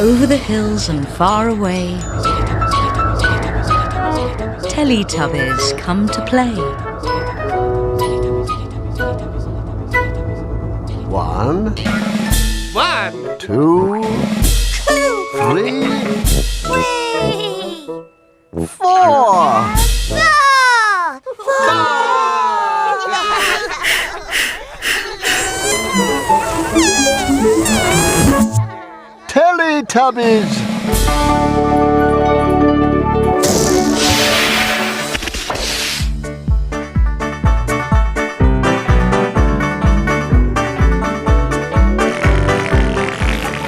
Over the hills and far away, Teletubbies come to play. 1, 1, 2, 3, 4. Teletubbies!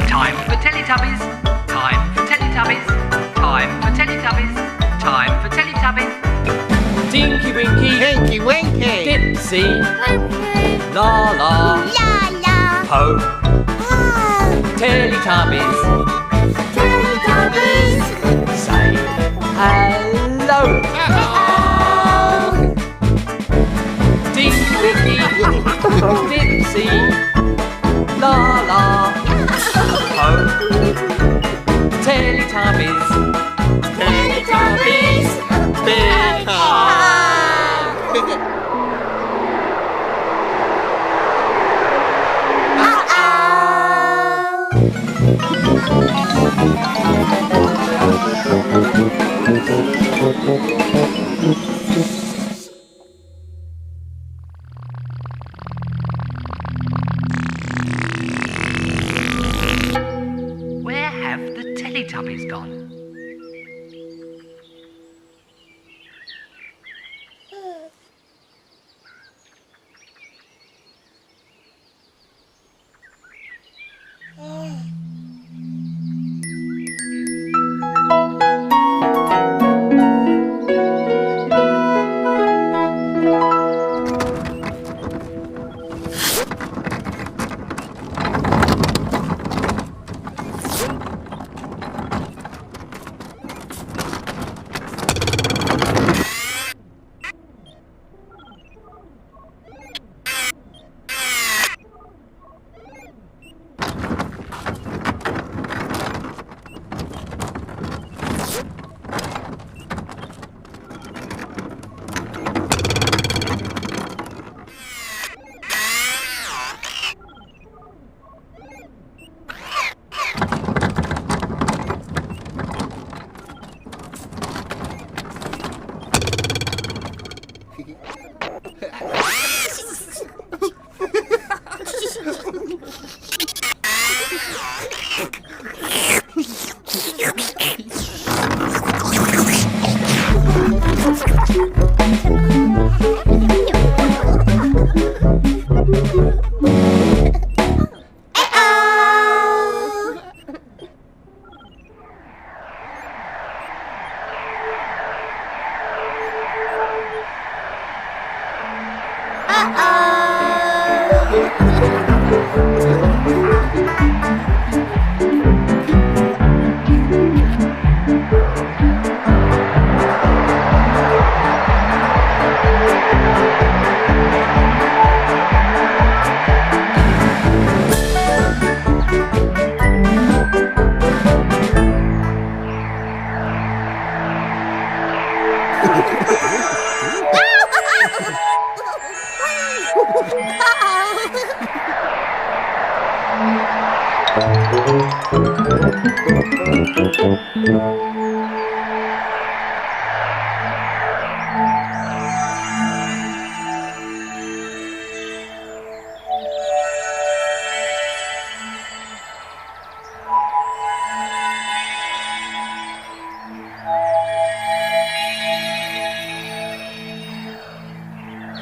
Time for Teletubbies. Time for Teletubbies. Time for Teletubbies. Time for Teletubbies. Tinky Winky, Tinky Winky, Dipsy, La La, Po, Teletubbies. Say hello. Tinky Winky, Dipsy, La La, Po, Teletubbies. Teletubbies, big Where have the Teletubbies gone?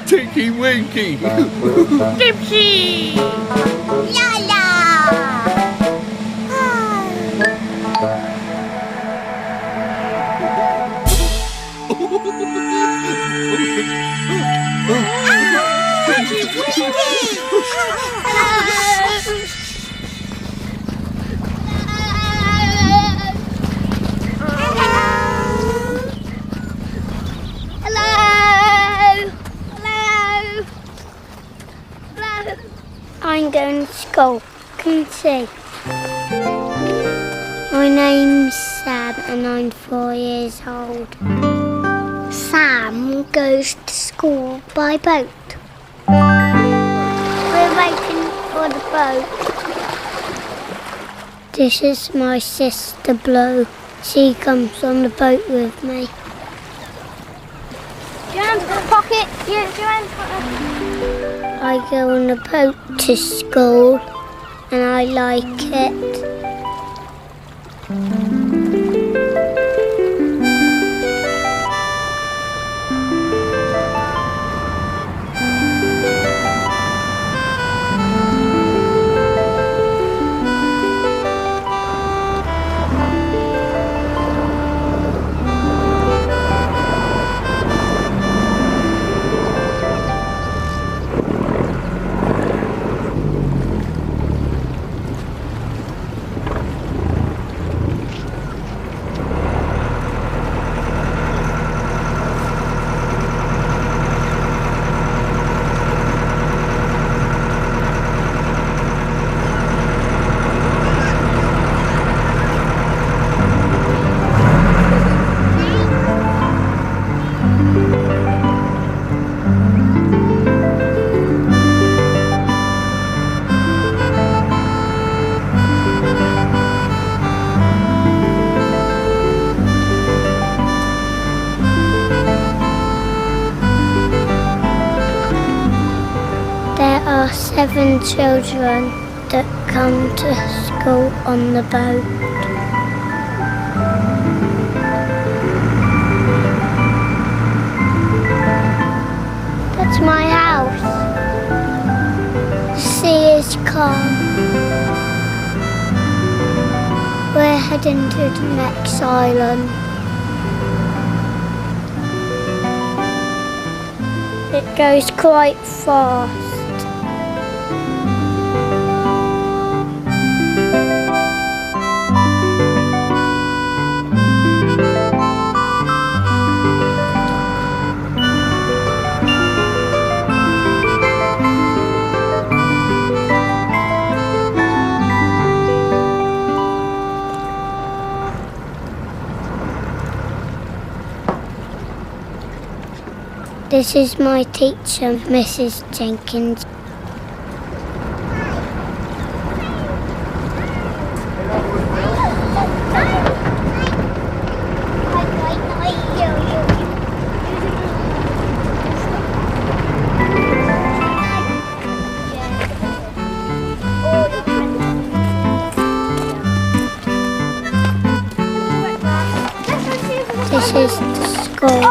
Tinky Winky, Dipsy! I'm going to school. Come and see. My name's Sam and I'm 4 years old. Sam goes to school by boat. We're waiting for the boat. This is my sister Blue. She comes on the boat with me. Do you want to pocket? Do you want to pocket? I go on the boat to school and I like it. There are 7 children that come to school on the boat. That's my house. The sea is calm. We're heading to the next island. It goes quite fast. This is my teacher, Mrs. Jenkins. This is the school.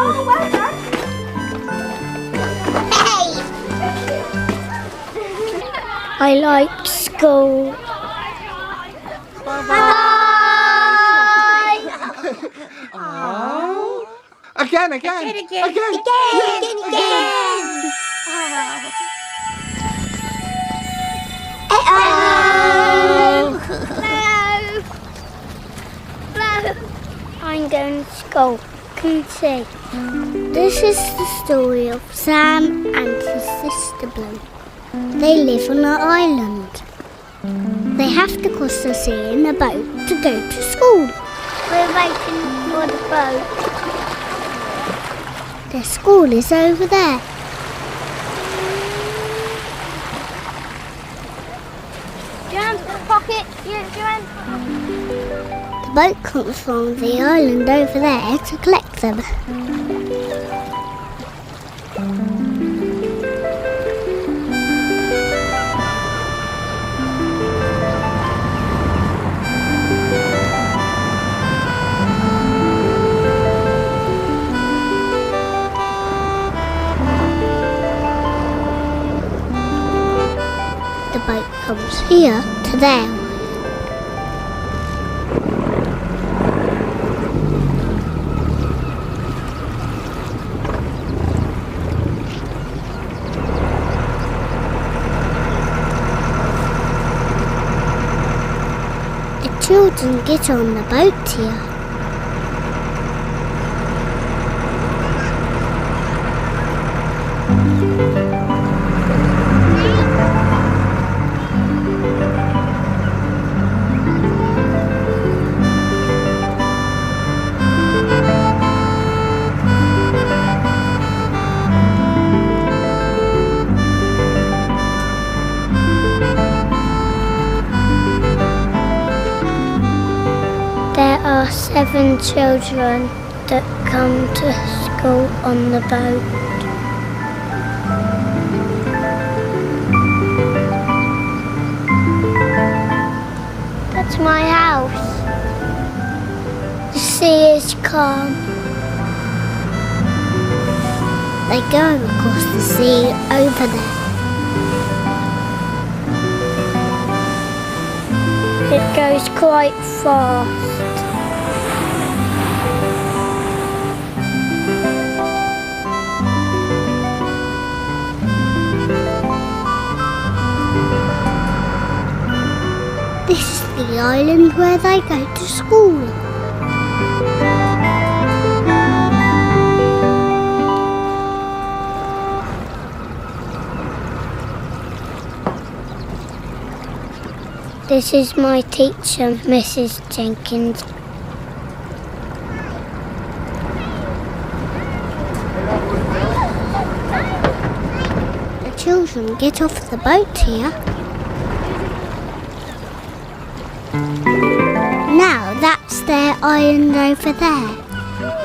I like school. Bye. Again. I'm going to school. Come see. This is the story of Sam and his sister Blue. They live on an island. They have to cross the sea in a boat to go to school. We're waiting for the boat. Their school is over there. Do you want to pocket? The boat comes from the island over there to collect them. The boat comes here to there. The children get on the boat here. 7 children that come to school on the boat. That's my house. The sea is calm. They go across the sea over there. It goes quite fast. This is the island where they go to school. This is my teacher, Mrs. Jenkins. The children get off the boat here. Now that's their island over there.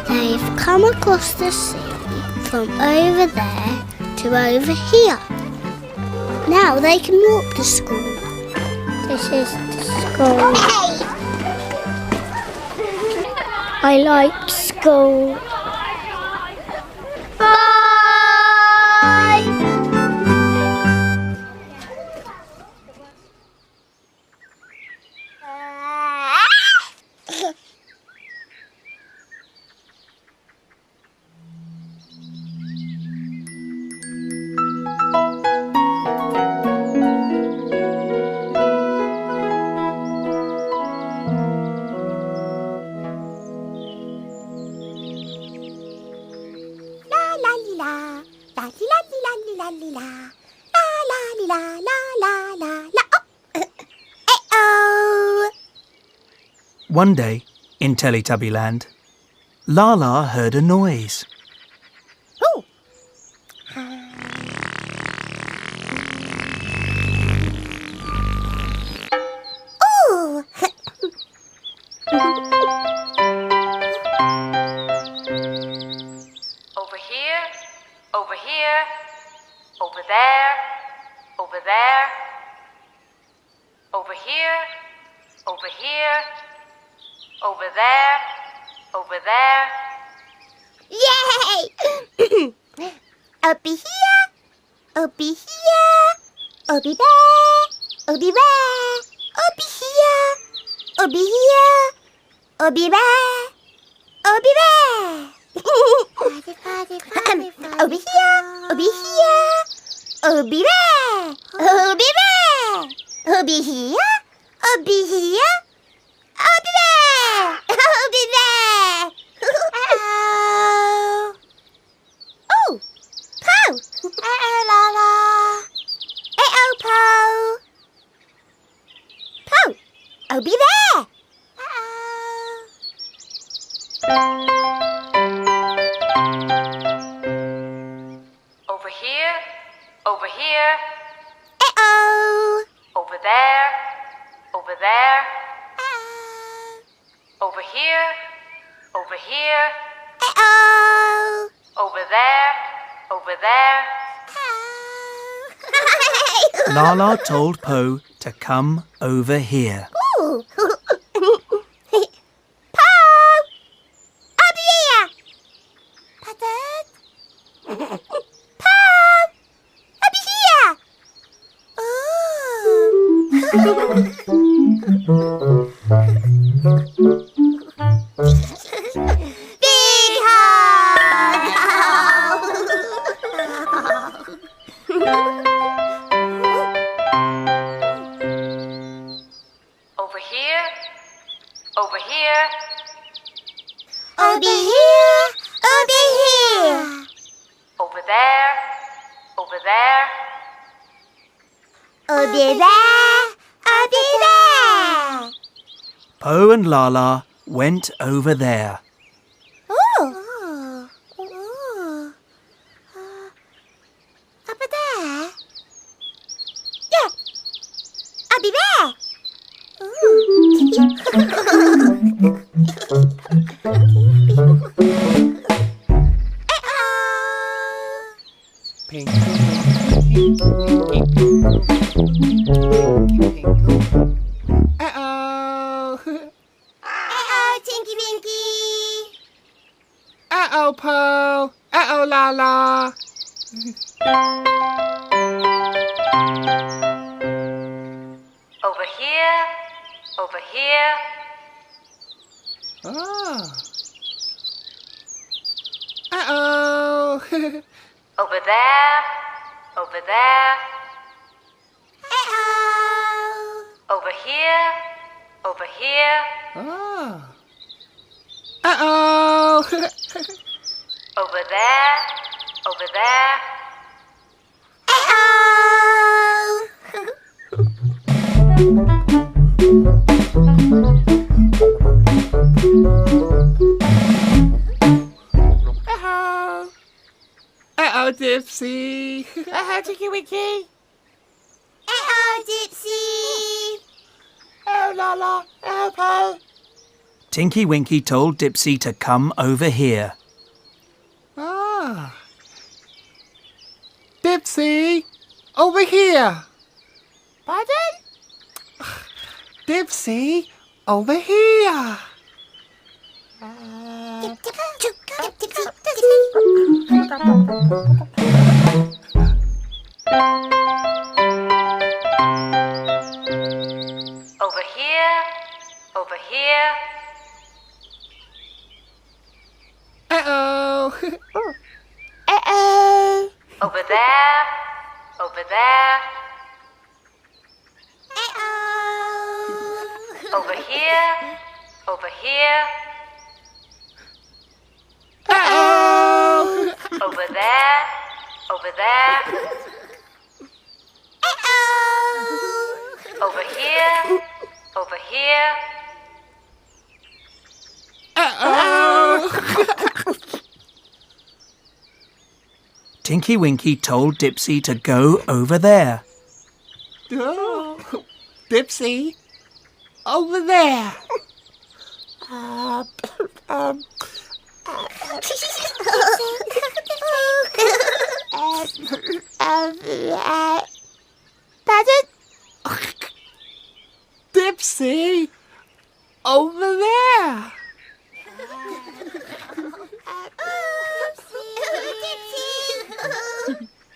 They've come across the sea from over there to over here. Now they can walk to school. This is the school. I like school. Bye! One day, in Teletubbyland, Lala heard a noise. Over here, over here, over there, over there, over here, over here, over there, over there. Yay! Over here, over here, over there, over there, over here, over here, over there, over there. Over here, over here, over there, over there, over here, over here, over there, over there. Oh, Po! Lala. Po! Po! Over there. Over here, over here, Uh-oh. over there, over there, over here, over here, Uh-oh. over there, over there. Lala told Po to come over here. Ooh. Po! Over here. Pardon? Po! Over here. Big hug! Over here, over here, Over here, over here. over there, over there, Over there, over there. Po and Lala went over there. Oh. Over there? Yeah. Over there. Ooh. Uh-oh. Tinky Winky. Uh-oh, Po. Uh-oh, Lala. Over here, over here, Oh. Uh-oh. over there, over there, over here, over here, Oh. Uh-oh. over there, over there. Uh-oh. Uh-oh, Dipsy. Uh-oh, Tinky Winky. Dipsy. Oh, Lala. Oh, Po. Tinky Winky told Dipsy to come over here. Ah. Dipsy, over here. Pardon? Dipsy, over here. Over here, over here, Uh-oh. Uh-oh. over there, over there, over here, over here, Uh-oh. over there, over there, over here, over here. Uh-oh. Tinky Winky told Dipsy to go over there. Oh. Dipsy, over there. Pardon? Dipsy, over there.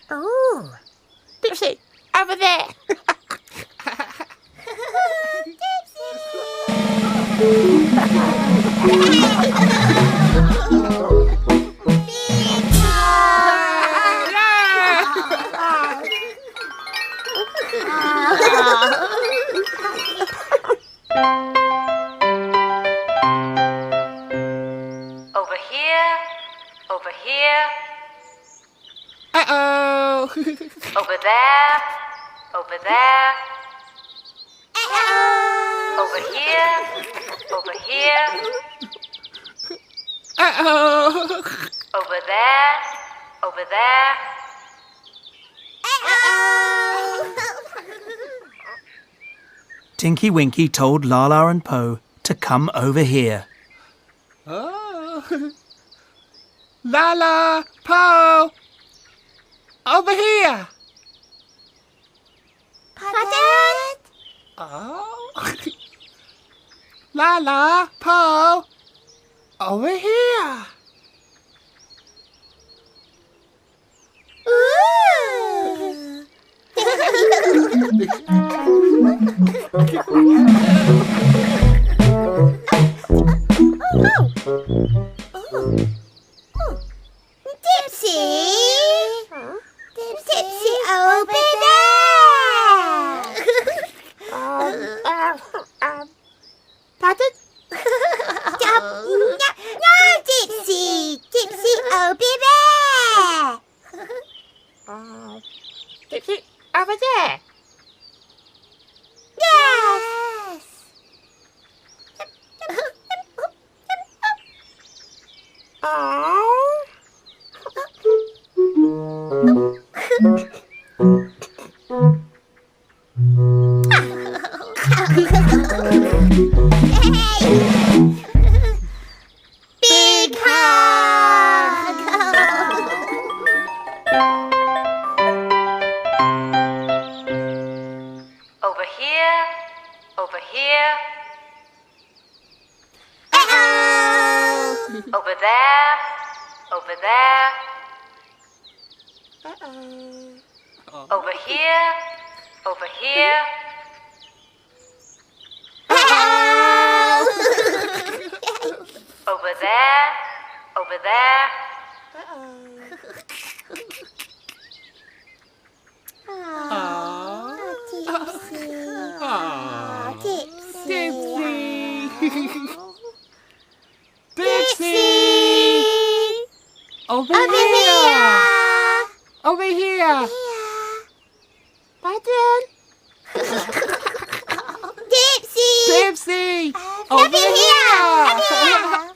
Oh. Dipsy, over there. Over here, over here, Uh-oh. over there, over there, over here, over here, Uh-oh. over there, over there. Tinky Winky told Lala and Po to come over here. Oh. Lala, Po, over here. Pardon? Oh. Lala, Po, over here. Dipsy! Dipsy over there! Pardon? No, Dipsy! Dipsy over there! Dipsy, over there. Big hug! Over here, over here, Uh-oh! over there, over there, over here, over here, over there, over there. Dipsy! Over here! Over here! Pardon? Dipsy! Dipsy! Over Over here!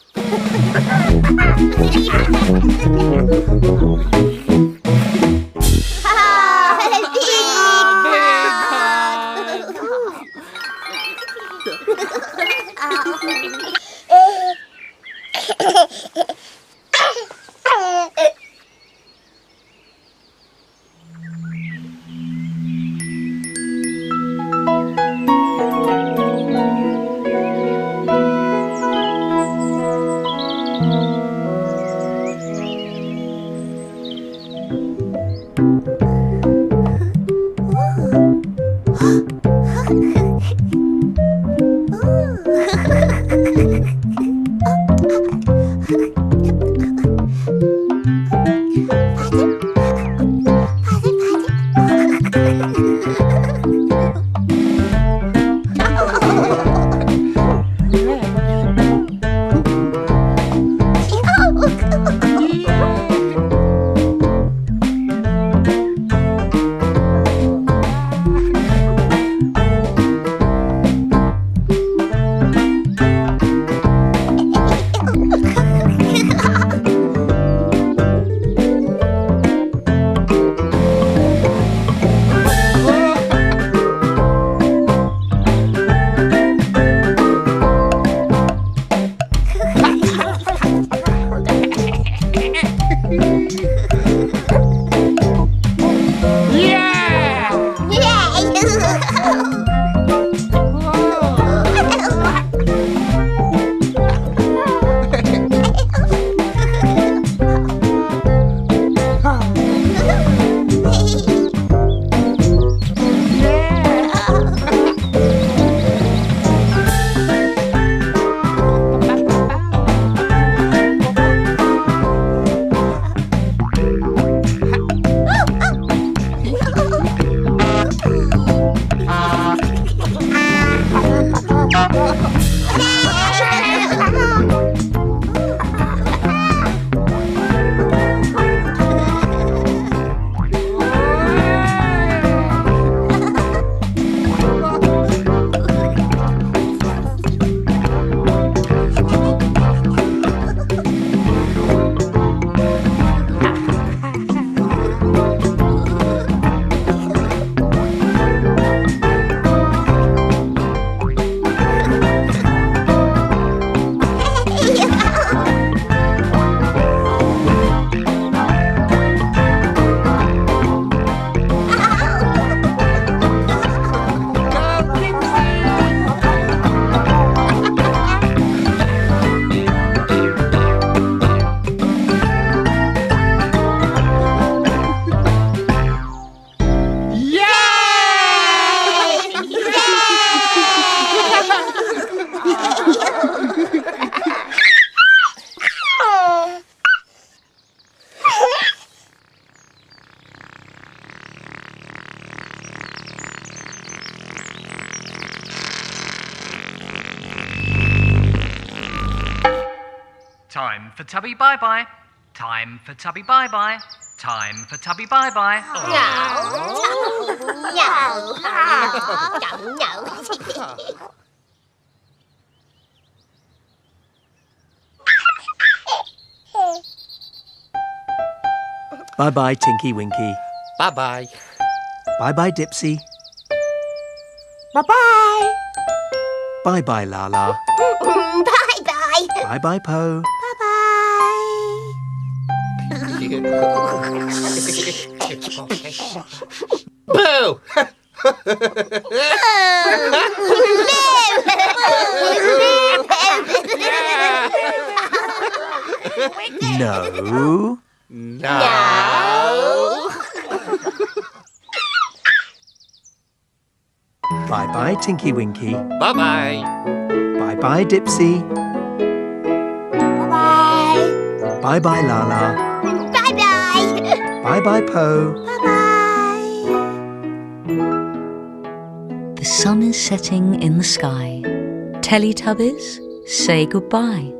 Time for Tubby bye-bye. Time for Tubby bye-bye. Time for Tubby bye-bye. Bye-bye, Tinky Winky. Bye-bye. Bye-bye, Dipsy. Bye-bye! Bye-bye, Lala. Bye-bye. Bye-bye, Po. Boo! No. Bye-bye, Tinky Winky. Bye-bye. Bye-bye, Dipsy. Bye. Bye-bye, Lala. Bye-bye. Bye-bye, Po. Bye-bye. The sun is setting in the sky. Teletubbies, say goodbye.